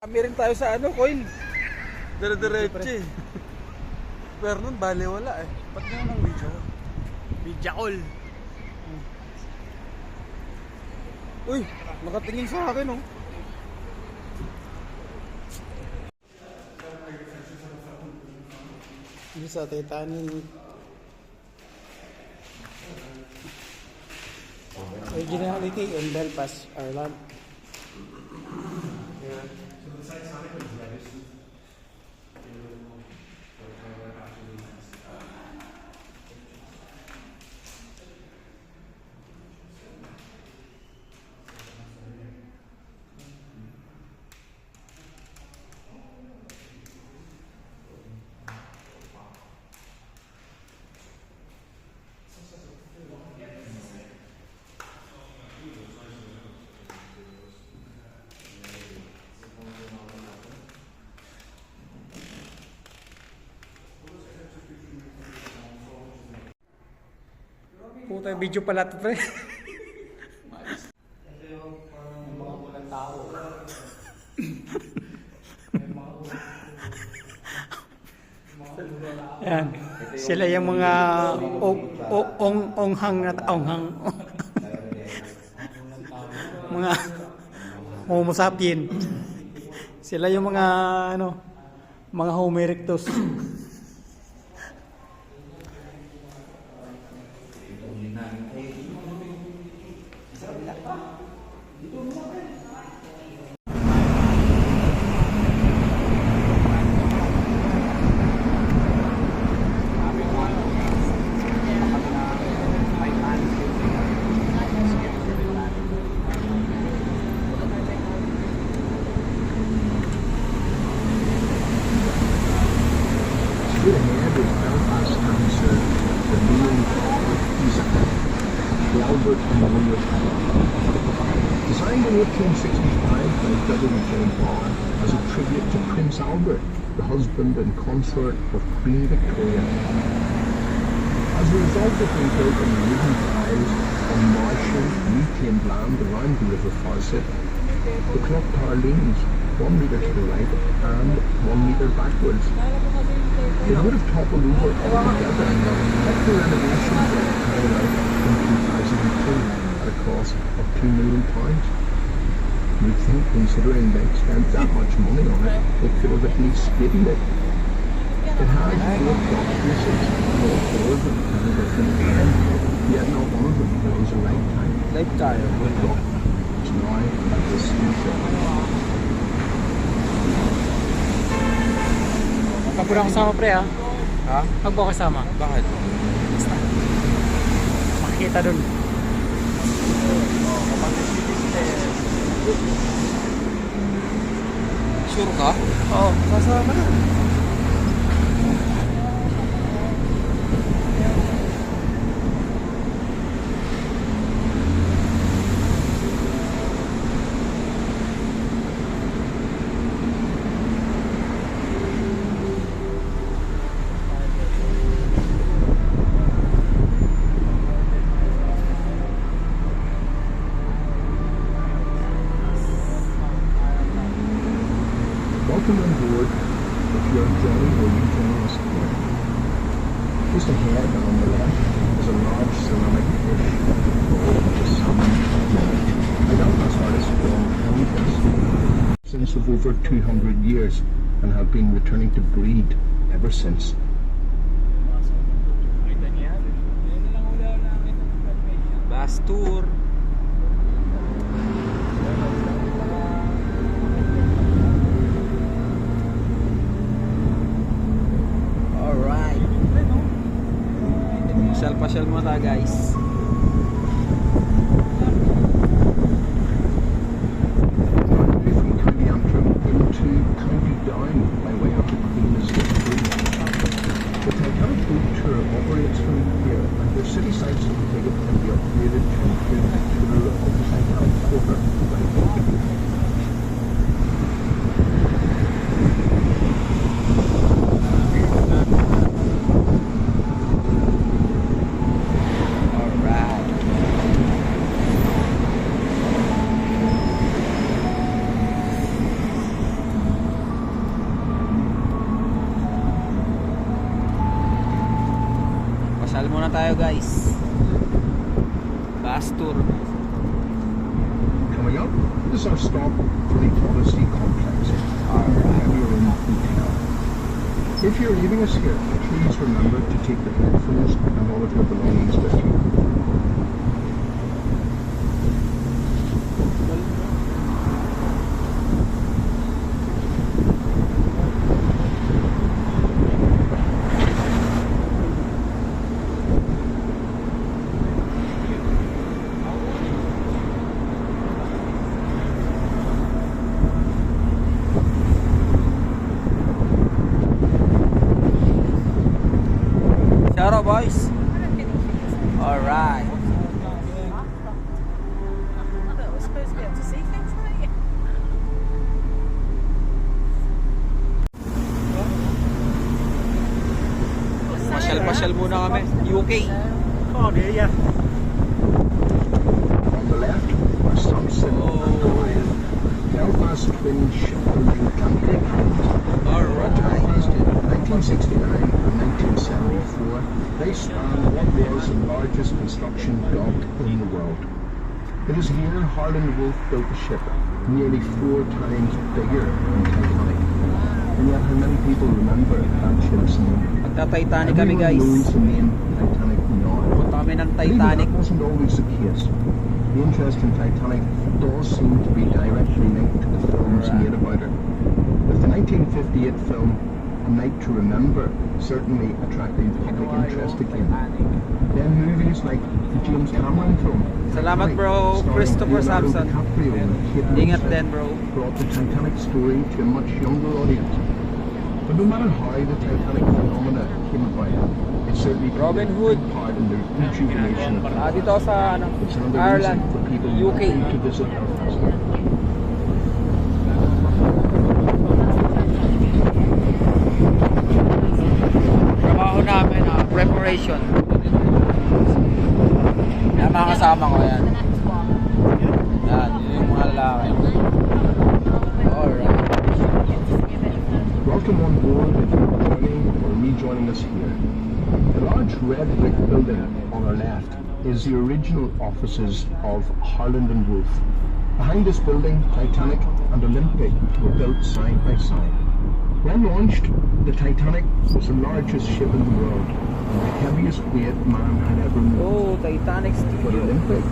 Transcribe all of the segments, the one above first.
Kami rin tayo sa ano, coil. Dire-diretso eh. Pero nun, bale wala eh. Ba't nga nang video? Video call. Uy, nakatingin sa akin oh. Ini sa Titanic. Originality in Belfast, Ireland. Puta, video pala ito, pre. Mga walang tao. Yan. Sila yung mga onghang na onghang. Mga Homo sapien. Sila yung mga ano, mga Homo erectus. Straight ahead is Belfast Council, the main Pisa, the Albert Memorial Park. Designed in 1865 by W.J. Bond as a tribute to Prince Albert, the husband and consort of Queen Victoria. As a result of being built on wooden piles on marshy, reclaimed land around the River Farset, the clock tower leans 1 metre to the right and 1 metre backwards. It would have toppled over altogether after renovations were carried out in 2002 at a cost of £2 million. You'd think, considering they spent that much money on it, they could have at least skidded it. It has 4 clock faces, all 4 of them have a different time, yet not one of them knows the right time. Lifetime. The clock is now at the station. Pag po na kasama, pre, ha? Ha? Pag po kasama. Bakit? Basta. Makikita dun. Sure ka? Oo, kasama na. Welcome on board if you're enjoying or rejoining us today. Just ahead and on the left is a large ceramic dish called the salmon mold. By Belfast artist John Hamilton, since of over 200 years and have been returning to breed ever since. Bus tour. Alright. Pasyal-pasyal mo ta, guys. Directly from County Antrim into County Down by way of the Queen's Bridge. The Titanic boat tour operates from here, and the city sites of the ticket can be upgraded to include a tour of the Titanic Quarter. muna tayo guys. Bus tour. Coming up is our stop for the Odyssey complex, our heavier in hotel. If you're leaving us here, please remember to take the headphones and all of your belongings with you. Shout out, boys. Alright. We're supposed to be able to see things, aren't you? Pasyal-pasyal muna kami. UK. On the left are Thompson and Goliath, Belfast twin shipbuilding company. Alright. Belfast in 1969 and 1974, they spanned what was the largest construction dock in the world. It is here Harland Wolff built a ship nearly 4 times bigger than Titanic. And yet how many people remember that ship's name? Magta-Titanic kami Everyone guys. knows the name Titanic now. Punta kami ng But even Titanic. that wasn't always the case. The interest in Titanic does seem to be directly linked to the films made about her. With the 1958 film A Night to Remember certainly attracting public interest again. Then movies like the James Cameron film Salamat, Titanic, bro. starring Christopher Leonardo Sampson. DiCaprio and Kate Ingat Winslet, din, bro. brought the Titanic story to a much younger audience. But no matter how the Titanic phenomena came about, it certainly played Robin a Hood. big part in the rejuvenation of Dito sa ano, It's another Ireland, reason for people UK. wanting to visit Belfast. Trabaho namin, preparation. Yan mga kasama ko yan. Yan, yun yung mga lalaki. Alright. Welcome on board if you're joining or rejoining us here. The large red brick building on our left is the original offices of Harland and Wolff. Behind this building, Titanic and Olympic were built side by side. When launched, the Titanic was the largest ship in the world and the heaviest weight man had ever moved. Oh, Titanic But Studio. Olympic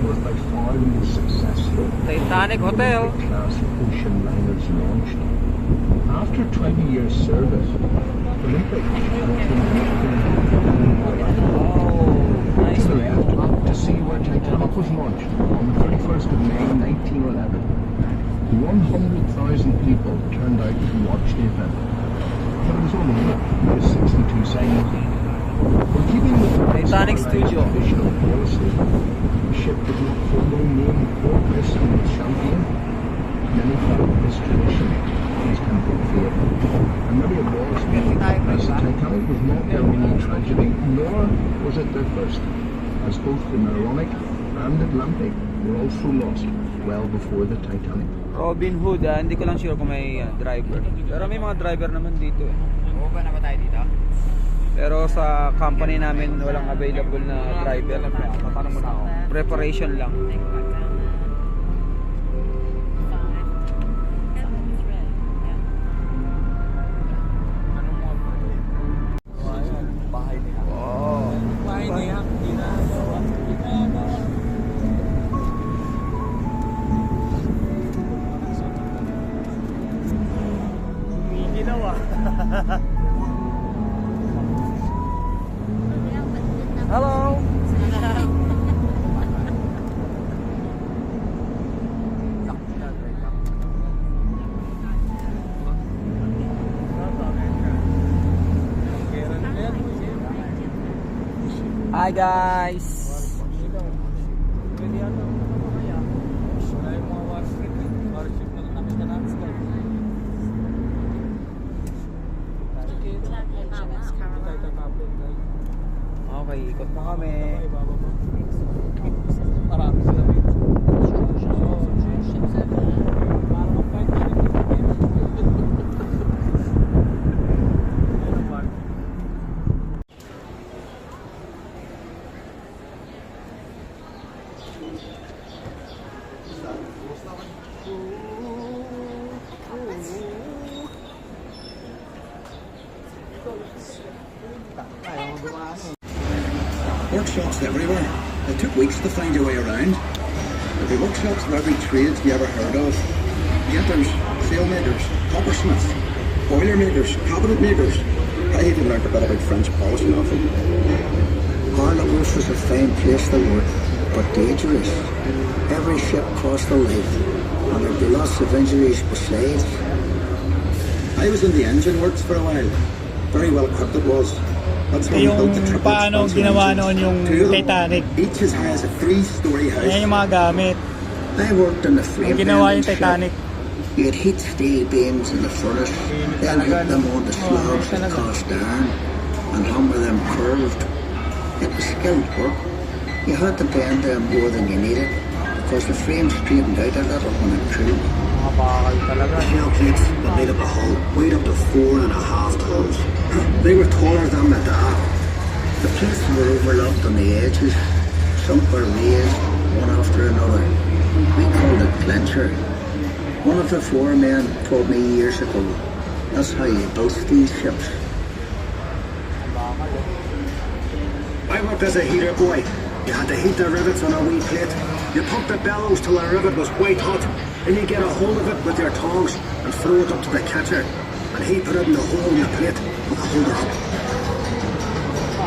was by far the most successful Titanic Hotel. class ocean liners launched. After 20 years service, Olympic Oh, nice. to the left to see where Titanic was launched on the 31st of May 1911. 100,000 people turned out to watch the event. But it was only for 62 seconds. We're keeping with the Titanic Studio. traditional policy. The ship was not formally named or christened with champagne. Many felt this tradition was temporary fate. And maybe it was, as the Titanic was not their only tragedy, nor was it their first, as both the Meronic and Atlantic were also lost well before the Titanic. Robin Hood, hindi ko lang sure kung may driver. Pero may mga driver naman dito eh. Oo ba na ba tayo dito? Pero sa company namin walang available na driver. Paano mo na ako? Preparation lang. Bahay nila. Oh. Bahay nila. Ginawa. Hello. Hi guys. Okay, ikot na kami. Marami sila dito. Workshops everywhere. It took weeks to find your way around. There'd be workshops of every trade you ever heard of. Painters, sailmakers, coppersmiths, boiler makers, cabinet makers. I even learned a bit about French polishing off them. Harlagos was a fine place to work, but dangerous. Every ship cost a life, and there'd be lots of injuries besides. I was in the engine works for a while. Very well equipped it was. That's how we built the triple paano expansion ginawa engines. noon yung Two of them, Titanic. each as high as a 3-story house. Yan yung mga gamit. I worked in the frame Yung ginawa bending yung Titanic. ship. You'd heat steel beams in the furnace, then heat them onto slabs of cast iron, and hammer them curved. It was skilled work. You had to bend them more than you needed, because the frame straightened out a little when it cooled. Mga bakal talaga. The shell plates that made up a hull weighed up to 4.5 tons. They were taller than the dam. The plates were overlapped on the edges. Some were raised, one after another. We called it clincher. One of the foremen told me years ago, that's how you built these ships. I worked as a heater boy. You had to heat the rivets on a wee plate. You pump the bellows till the rivet was white hot. Then you get a hold of it with your tongs and throw it up to the catcher. And he put it in the hole in the plate with a holder up.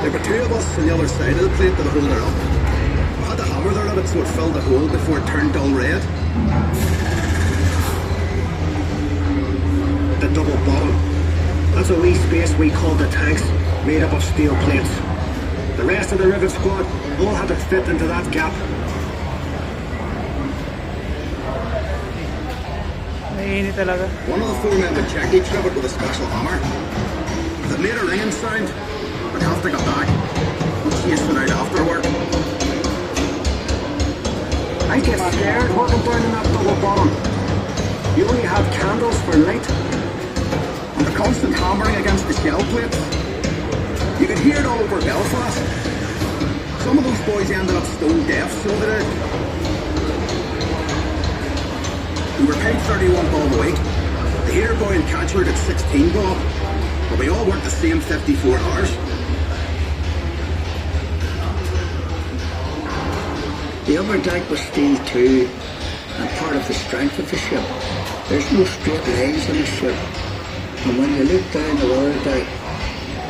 There were two of us on the other side of the plate with a holder up. We had to hammer the rivet so it filled the hole before it turned dull red. The double bottom. That's a wee space we called the tanks, made up of steel plates. The rest of the rivet squad all had to fit into that gap. Mainit talaga. One of the foremen would check each rivet with a special hammer. If it made a ringing sound, we'd have to go back and chase it out afterward. I get scared working down in that double bottom. You only had candles for light, and the constant hammering against the shell plates. You could hear it all over Belfast. Some of those boys ended up stone deaf, so they did. We were paid 31 bob a week. The heater boy in Catchword at 16 bob, but we all worked the same 54 hours. The upper deck was steel too, and part of the strength of the ship. There's no straight lines in the ship, and when you look down the lower deck,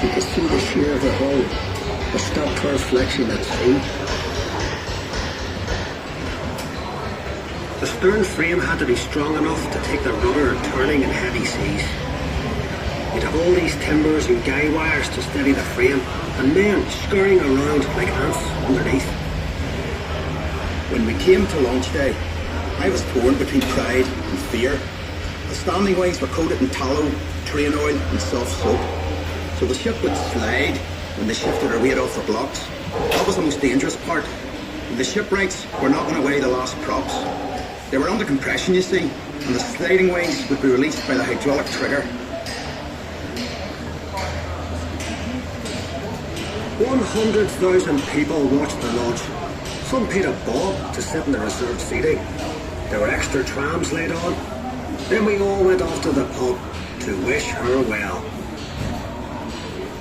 you can see the shear of the hull, the stop curve flexion at sea. The stern frame had to be strong enough to take the rudder and turning in heavy seas. You'd have all these timbers and guy wires to steady the frame, and men scurrying around like ants underneath. When we came to launch day, I was torn between pride and fear. The standing ways were coated in tallow, train oil and soft soap, so the ship would slide when they shifted her weight off the blocks. That was the most dangerous part. The shipwrights were knocking away the last props. They were under compression, you see, and the sliding ways would be released by the hydraulic trigger. 100,000 people watched the launch. Some paid a bob to sit in the reserved seating. There were extra trams laid on. Then we all went off to the pub to wish her well.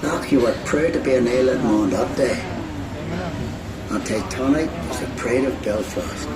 Look, you were proud to be an island on that day. And Titanic was the pride of Belfast.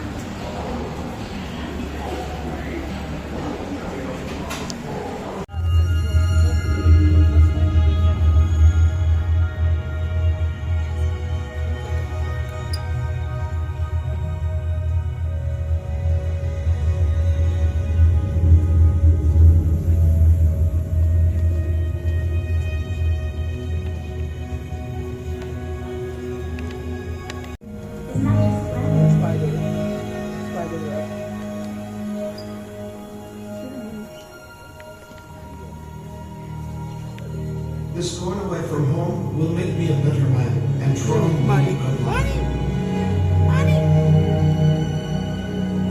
This going away from home will make me a better man and draw me of life.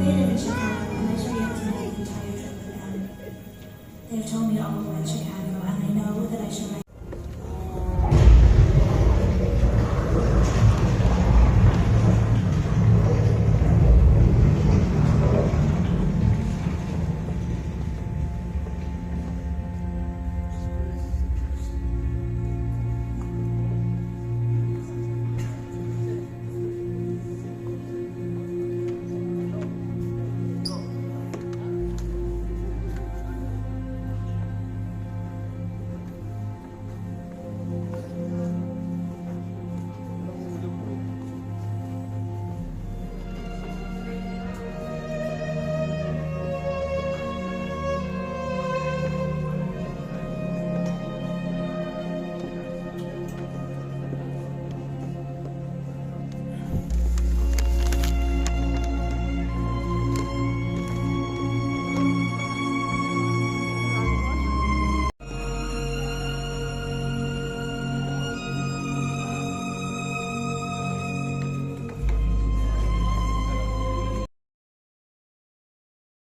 They live in Chicago and I stay up tonight the entire trip with them. They've told me all about Chicago and I know that I should